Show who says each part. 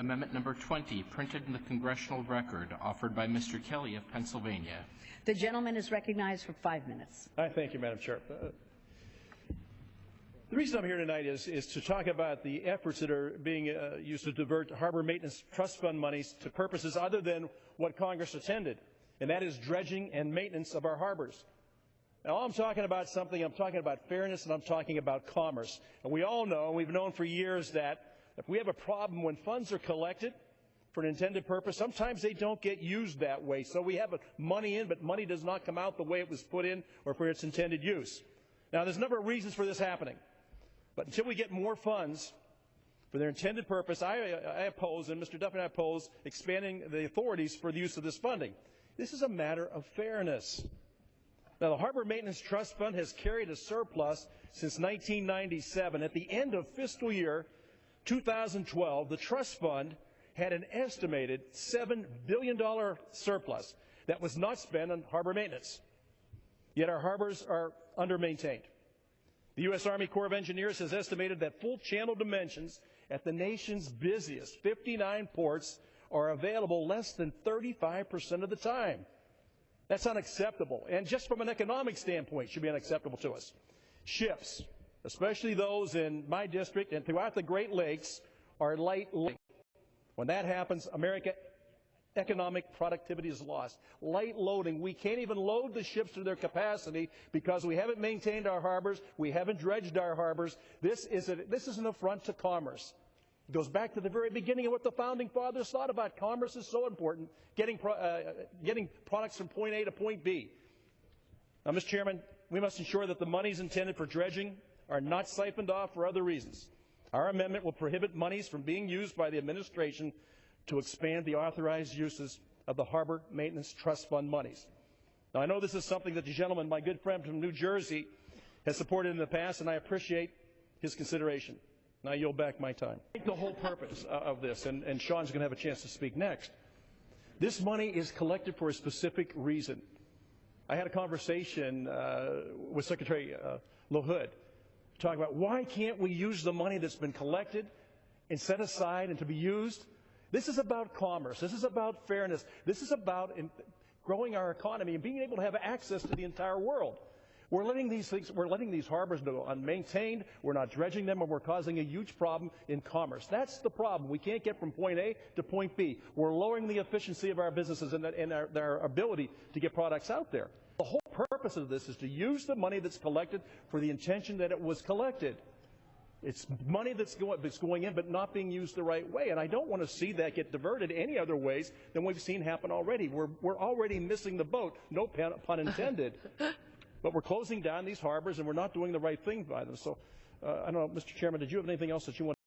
Speaker 1: Amendment number 20, printed in the Congressional Record, offered by Mr. Kelly of Pennsylvania.
Speaker 2: The gentleman is recognized for 5 minutes.
Speaker 3: Thank you, Madam Chair. The reason I'm here tonight is to talk about the efforts that are being used to divert Harbor Maintenance Trust Fund monies to purposes other than what Congress intended, and that is dredging and maintenance of our harbors. Now, I'm talking about fairness, and I'm talking about commerce. And we all know, and we've known for years, that if we have a problem when funds are collected for an intended purpose, sometimes they don't get used that way. So we have money in, but money does not come out the way it was put in or for its intended use. Now, there's a number of reasons for this happening. But until we get more funds for their intended purpose, I oppose, and Mr. Duffy and I oppose, expanding the authorities for the use of this funding. This is a matter of fairness. Now, the Harbor Maintenance Trust Fund has carried a surplus since 1997. At the end of fiscal year 2012, the trust fund had an estimated $7 billion surplus that was not spent on harbor maintenance. Yet our harbors are under-maintained. The U.S. Army Corps of Engineers has estimated that full channel dimensions at the nation's busiest 59 ports are available less than 35% of the time. That's unacceptable, and just from an economic standpoint, should be unacceptable to us. Ships, especially those in my district and throughout the Great Lakes, are light loading. When that happens, economic productivity is lost. Light loading, we can't even load the ships to their capacity because we haven't maintained our harbors, we haven't dredged our harbors. This is an affront to commerce. It goes back to the very beginning of what the Founding Fathers thought about. Commerce is so important, getting products from point A to point B. Now, Mr. Chairman, we must ensure that the monies intended for dredging are not siphoned off for other reasons. Our amendment will prohibit monies from being used by the administration to expand the authorized uses of the Harbor Maintenance Trust Fund monies. Now, I know this is something that the gentleman, my good friend from New Jersey, has supported in the past, and I appreciate his consideration. Now, I yield back my time. The whole purpose of this, and Sean's going to have a chance to speak next. This money is collected for a specific reason. I had a conversation with Secretary LaHood talking about why can't we use the money that's been collected and set aside and to be used. This is about commerce. This is about fairness. This is about growing our economy and being able to have access to the entire world. We're letting these harbors go unmaintained. We're not dredging them, and we're causing a huge problem in commerce. That's the problem. We can't get from point A to point B. We're lowering the efficiency of our businesses and their ability to get products out there. The whole purpose of this is to use the money that's collected for the intention that it was collected. It's money that's going in but not being used the right way, and I don't want to see that get diverted any other ways than we've seen happen already. We're already missing the boat, no pun intended, but we're closing down these harbors and we're not doing the right thing by them. So, I don't know, Mr. Chairman, did you have anything else that you want